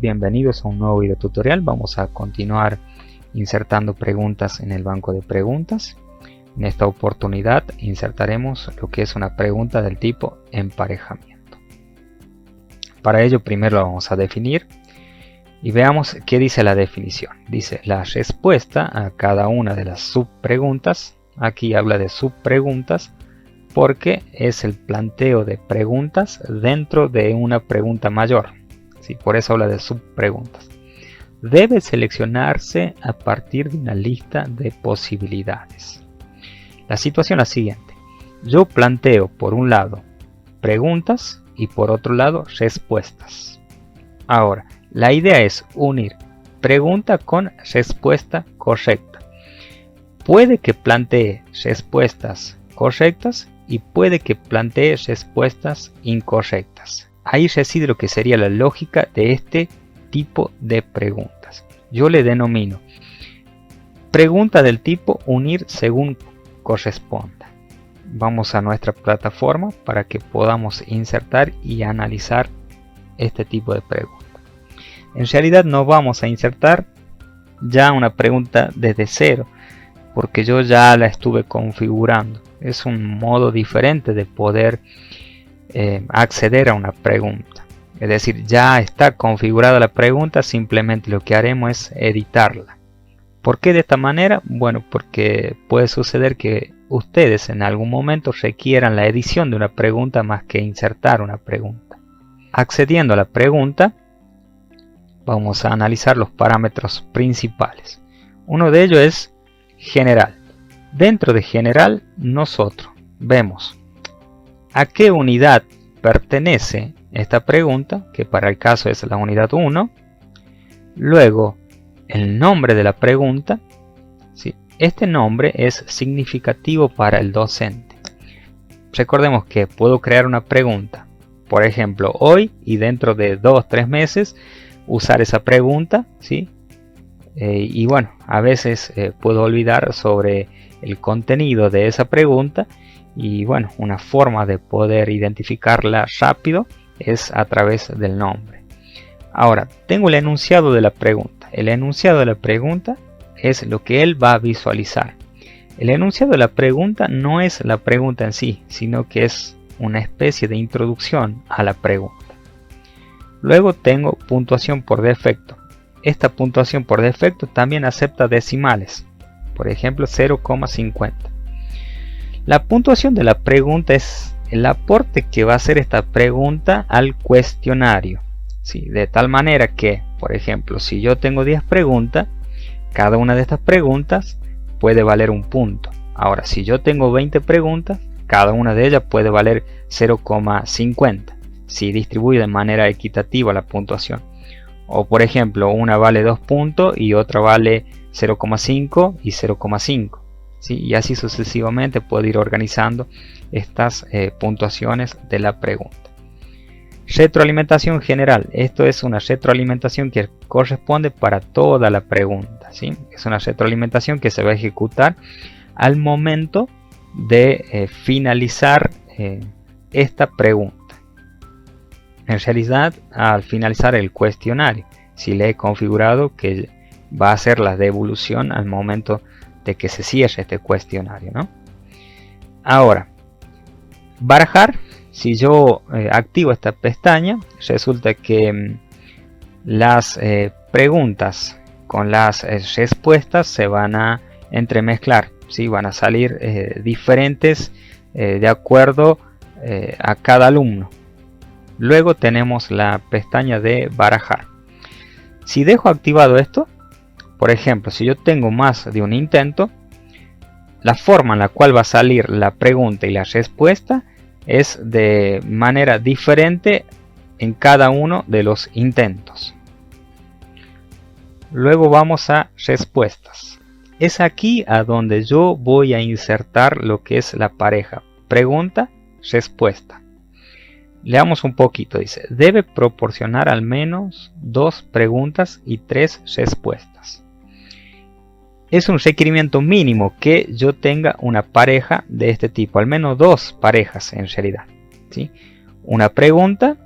bienvenidos a un nuevo video tutorial. Vamos a continuar insertando preguntas en el banco de preguntas. En esta oportunidad insertaremos lo que es una pregunta del tipo emparejamiento. Para ello primero lo vamos a definir y veamos qué dice la definición. Dice la respuesta a cada una de las subpreguntas. Aquí habla de subpreguntas porque es el planteo de preguntas dentro de una pregunta mayor. Sí, por eso habla de subpreguntas. Debe seleccionarse a partir de una lista de posibilidades. La situación es la siguiente. Yo planteo por un lado preguntas y por otro lado respuestas. Ahora, la idea es unir pregunta con respuesta correcta. Puede que plantee respuestas correctas y puede que plantee respuestas incorrectas. Ahí reside lo que sería la lógica de este tipo de preguntas. Yo le denomino pregunta del tipo unir según corresponda. Vamos a nuestra plataforma para que podamos insertar y analizar este tipo de preguntas. En realidad no vamos a insertar ya una pregunta desde cero, porque yo ya la estuve configurando. Es un modo diferente de poder acceder a una pregunta. Es decir, ya está configurada la pregunta, simplemente lo que haremos es editarla. ¿Por qué de esta manera? Bueno, porque puede suceder que ustedes en algún momento requieran la edición de una pregunta más que insertar una pregunta. Accediendo a la pregunta, vamos a analizar los parámetros principales. Uno de ellos es general. Dentro de general, nosotros vemos a qué unidad pertenece esta pregunta, que para el caso es la unidad 1. Luego, el nombre de la pregunta. ¿Sí? Este nombre es significativo para el docente. Recordemos que puedo crear una pregunta, por ejemplo, hoy, y dentro de 2-3 meses usar esa pregunta, ¿sí? Y bueno, a veces puedo olvidar sobre el contenido de esa pregunta y bueno, una forma de poder identificarla rápido es a través del nombre. Ahora, tengo el enunciado de la pregunta. El enunciado de la pregunta es lo que él va a visualizar. El enunciado de la pregunta no es la pregunta en sí, sino que es una especie de introducción a la pregunta. Luego tengo puntuación por defecto. Esta puntuación por defecto también acepta decimales, por ejemplo 0,50. La puntuación de la pregunta es el aporte que va a hacer esta pregunta al cuestionario, ¿sí? De tal manera que, por ejemplo, si yo tengo 10 preguntas, cada una de estas preguntas puede valer un punto. Ahora, si yo tengo 20 preguntas, cada una de ellas puede valer 0,50. Si distribuye de manera equitativa la puntuación. O por ejemplo, una vale 2 puntos y otra vale 0,5 y 0,5. ¿Sí? Y así sucesivamente puedo ir organizando estas puntuaciones de la pregunta. Retroalimentación general. Esto es una retroalimentación que corresponde para toda la pregunta. ¿Sí? Es una retroalimentación que se va a ejecutar al momento de finalizar esta pregunta. En realidad, al finalizar el cuestionario, si le he configurado que va a hacer la devolución al momento de que se cierre este cuestionario, ¿no? Ahora, barajar, si yo activo esta pestaña, resulta que las preguntas con las respuestas se van a entremezclar, ¿sí? Van a salir diferentes de acuerdo a cada alumno. Luego tenemos la pestaña de barajar. Si dejo activado esto, por ejemplo, si yo tengo más de un intento, la forma en la cual va a salir la pregunta y la respuesta es de manera diferente en cada uno de los intentos. Luego vamos a respuestas. Es aquí a donde yo voy a insertar lo que es la pareja pregunta, respuesta. Leamos un poquito, dice, debe proporcionar al menos 2 preguntas y 3 respuestas. Es un requerimiento mínimo que yo tenga una pareja de este tipo, al menos 2 parejas en realidad, ¿sí? Una pregunta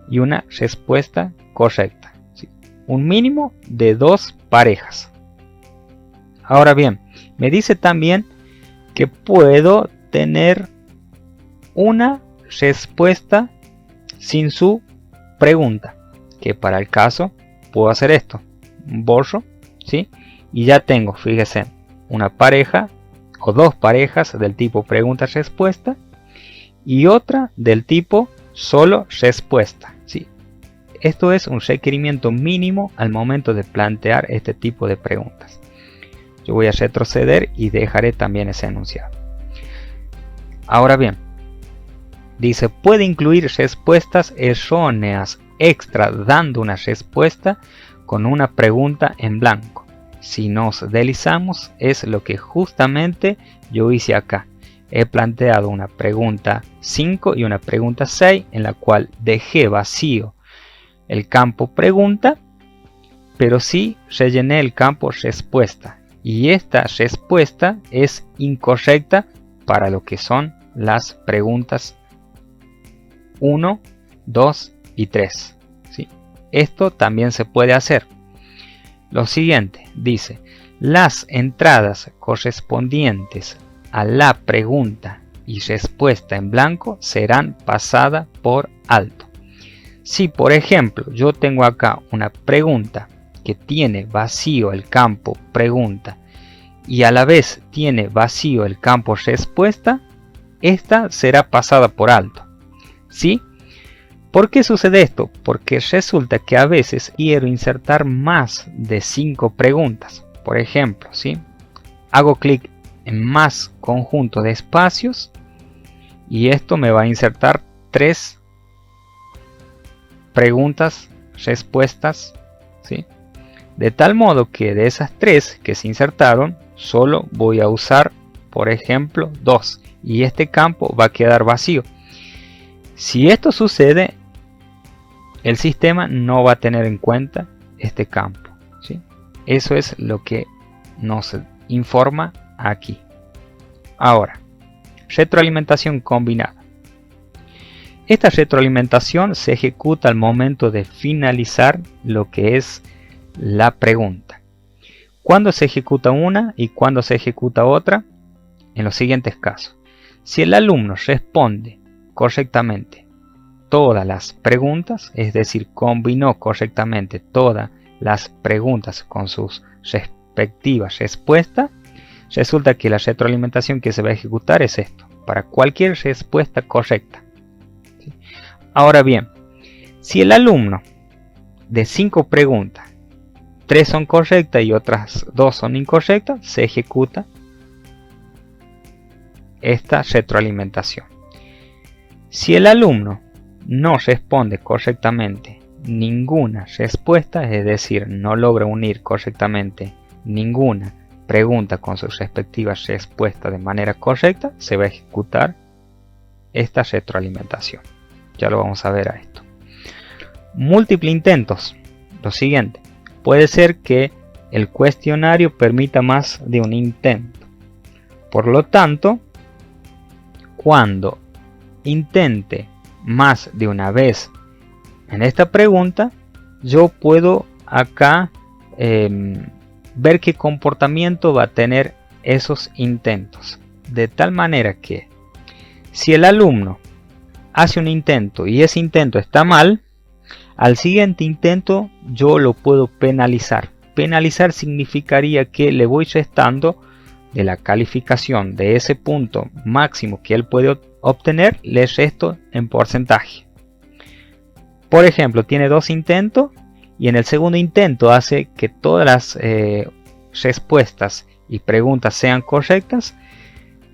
y una respuesta correcta, ¿sí? un mínimo de 2 parejas. Ahora bien, me dice también que puedo tener una respuesta sin su pregunta, que para el caso puedo hacer esto, borro, ¿sí? Y ya tengo, fíjese, una pareja o 2 parejas del tipo pregunta-respuesta y otra del tipo solo respuesta, ¿sí? Esto es un requerimiento mínimo al momento de plantear este tipo de preguntas. Yo voy a retroceder y dejaré también ese enunciado. Ahora bien, dice, puede incluir respuestas erróneas extra dando una respuesta con una pregunta en blanco. Si nos deslizamos, es lo que justamente yo hice acá. He planteado una pregunta 5 y una pregunta 6 en la cual dejé vacío el campo pregunta, pero sí rellené el campo respuesta. Y esta respuesta es incorrecta para lo que son las preguntas 1, 2 y 3. ¿Sí? Esto también se puede hacer. Lo siguiente dice, las entradas correspondientes a la pregunta y respuesta en blanco serán pasadas por alto. Si por ejemplo yo tengo acá una pregunta que tiene vacío el campo pregunta y a la vez tiene vacío el campo respuesta, esta será pasada por alto. ¿Sí? ¿Por qué sucede esto? Porque resulta que a veces quiero insertar más de 5 preguntas. Por ejemplo, ¿sí? Hago clic en más conjunto de espacios y esto me va a insertar 3 preguntas, respuestas, ¿sí? De tal modo que de esas 3 que se insertaron, solo voy a usar, por ejemplo, 2 y este campo va a quedar vacío. Si esto sucede, el sistema no va a tener en cuenta este campo, ¿sí? Eso es lo que nos informa aquí. Ahora, retroalimentación combinada. Esta retroalimentación se ejecuta al momento de finalizar lo que es la pregunta. ¿Cuándo se ejecuta una y cuándo se ejecuta otra? En los siguientes casos. Si el alumno responde correctamente todas las preguntas, es decir, combinó correctamente todas las preguntas con sus respectivas respuestas, resulta que la retroalimentación que se va a ejecutar es esto, para cualquier respuesta correcta. Ahora bien, si el alumno de 5 preguntas, 3 son correctas y otras 2 son incorrectas, se ejecuta esta retroalimentación. Si el alumno no responde correctamente ninguna respuesta, es decir, no logra unir correctamente ninguna pregunta con sus respectivas respuestas de manera correcta, se va a ejecutar esta retroalimentación. Ya lo vamos a ver a esto. Múltiples intentos. Lo siguiente. Puede ser que el cuestionario permita más de un intento. Por lo tanto, cuando intente más de una vez en esta pregunta, yo puedo acá ver qué comportamiento va a tener esos intentos. De tal manera que si el alumno hace un intento y ese intento está mal, al siguiente intento yo lo puedo penalizar. Penalizar significaría que le voy restando de la calificación de ese punto máximo que él puede obtener, le resto en porcentaje. Por ejemplo, tiene 2 intentos y en el segundo intento hace que todas las respuestas y preguntas sean correctas,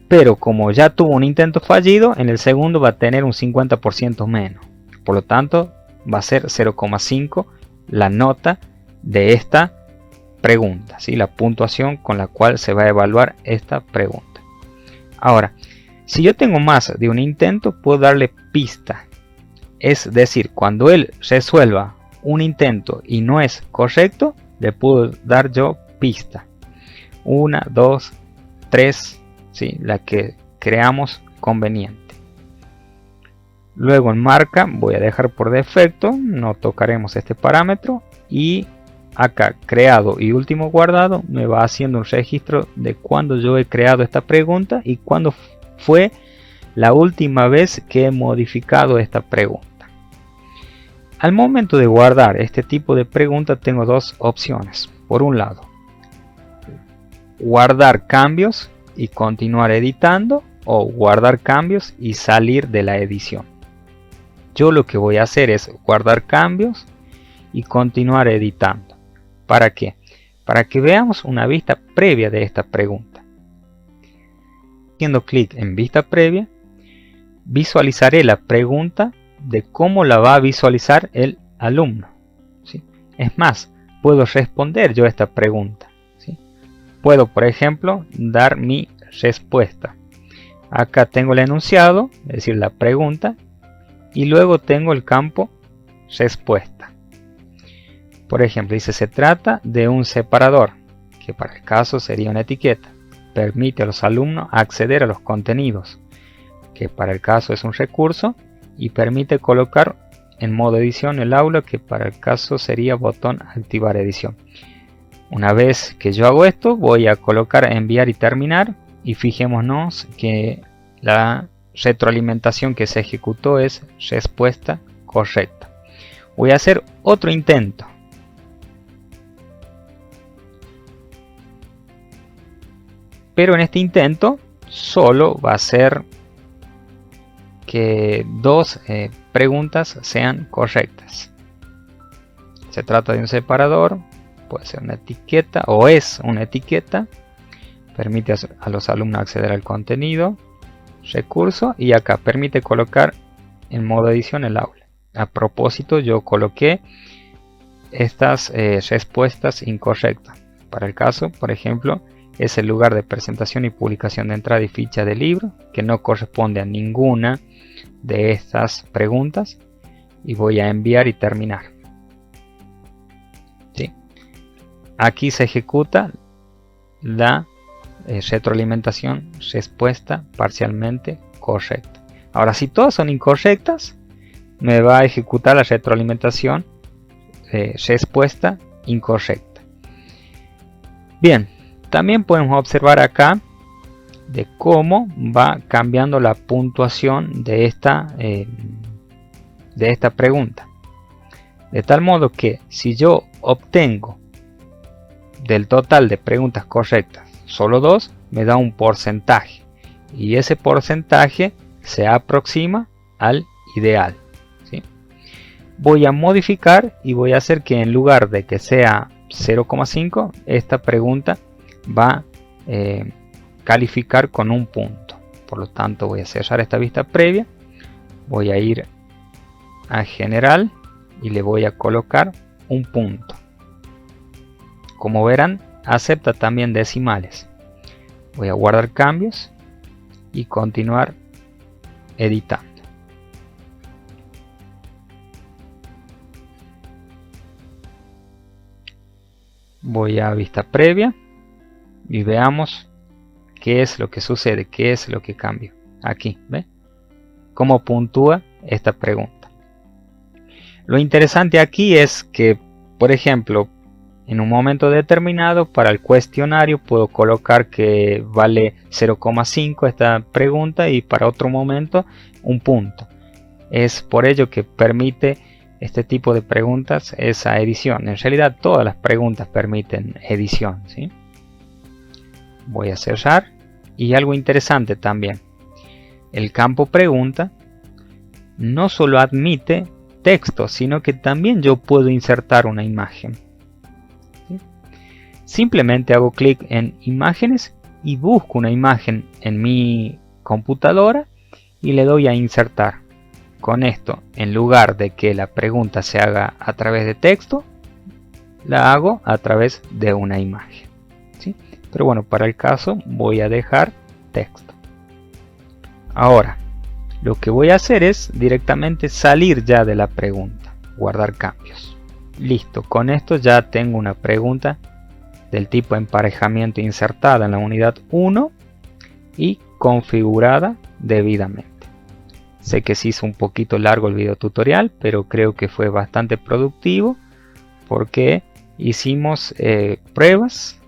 pero como ya tuvo un intento fallido, en el segundo va a tener un 50% menos. Por lo tanto, va a ser 0,5 la nota de esta pregunta, ¿sí? La puntuación con la cual se va a evaluar esta pregunta. Ahora, si yo tengo más de un intento, puedo darle pista. Es decir, cuando él resuelva un intento y no es correcto, le puedo dar yo pista. 1, 2, 3, ¿sí? La que creamos conveniente. Luego en marca voy a dejar por defecto, no tocaremos este parámetro y acá creado y último guardado me va haciendo un registro de cuando yo he creado esta pregunta y cuándo fue la última vez que he modificado esta pregunta. Al momento de guardar este tipo de pregunta tengo dos opciones. Por un lado, guardar cambios y continuar editando, o guardar cambios y salir de la edición. Yo lo que voy a hacer es guardar cambios y continuar editando. ¿Para qué? Para que veamos una vista previa de esta pregunta. Haciendo clic en vista previa, visualizaré la pregunta de cómo la va a visualizar el alumno, ¿sí? Es más, puedo responder yo esta pregunta, ¿sí? Puedo, por ejemplo, dar mi respuesta. Acá tengo el enunciado, es decir, la pregunta, y luego tengo el campo respuesta. Por ejemplo, dice: se trata de un separador, que para el caso sería una etiqueta. Permite a los alumnos acceder a los contenidos, que para el caso es un recurso, y permite colocar en modo edición el aula, que para el caso sería botón activar edición. Una vez que yo hago esto, voy a colocar enviar y terminar, y fijémonos que la retroalimentación que se ejecutó es respuesta correcta. Voy a hacer otro intento. Pero en este intento solo va a ser que dos preguntas sean correctas. Se trata de un separador, puede ser una etiqueta o es una etiqueta. Permite a los alumnos acceder al contenido, recurso, y acá permite colocar en modo edición el aula. A propósito, yo coloqué estas respuestas incorrectas. Para el caso, por ejemplo, es el lugar de presentación y publicación de entrada y ficha de libro, que no corresponde a ninguna de estas preguntas, y voy a enviar y terminar. ¿Sí? Aquí se ejecuta la retroalimentación respuesta parcialmente correcta. Ahora, si todas son incorrectas, me va a ejecutar la retroalimentación respuesta incorrecta. Bien, también podemos observar acá de cómo va cambiando la puntuación de esta pregunta. De tal modo que si yo obtengo del total de preguntas correctas solo 2, me da un porcentaje, y ese porcentaje se aproxima al ideal, ¿sí? Voy a modificar y voy a hacer que en lugar de que sea 0,5, esta pregunta va a calificar con un punto. Por lo tanto, voy a cerrar esta vista previa, voy a ir a general y le voy a colocar un punto. Como verán, acepta también decimales. Voy a guardar cambios y continuar editando. Voy a vista previa y veamos qué es lo que sucede, qué es lo que cambia. Aquí, ¿ve? Cómo puntúa esta pregunta. Lo interesante aquí es que, por ejemplo, en un momento determinado para el cuestionario puedo colocar que vale 0,5 esta pregunta, y para otro momento un punto. Es por ello que permite este tipo de preguntas esa edición. En realidad todas las preguntas permiten edición, ¿sí? Voy a cerrar. Y algo interesante también, el campo pregunta no solo admite texto, sino que también yo puedo insertar una imagen. ¿Sí? Simplemente hago clic en imágenes y busco una imagen en mi computadora y le doy a insertar. Con esto, en lugar de que la pregunta se haga a través de texto, la hago a través de una imagen, ¿sí? Pero bueno, para el caso voy a dejar texto. Ahora, lo que voy a hacer es directamente salir ya de la pregunta, guardar cambios. Listo, con esto ya tengo una pregunta del tipo emparejamiento insertada en la unidad 1 y configurada debidamente. Sé que se hizo un poquito largo el video tutorial, pero creo que fue bastante productivo porque hicimos pruebas,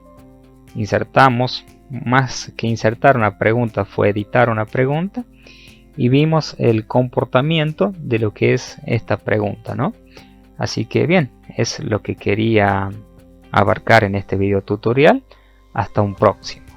insertamos, más que insertar una pregunta fue editar una pregunta, y vimos el comportamiento de lo que es esta pregunta, ¿no? Así que bien, es lo que quería abarcar en este video tutorial. Hasta un próximo.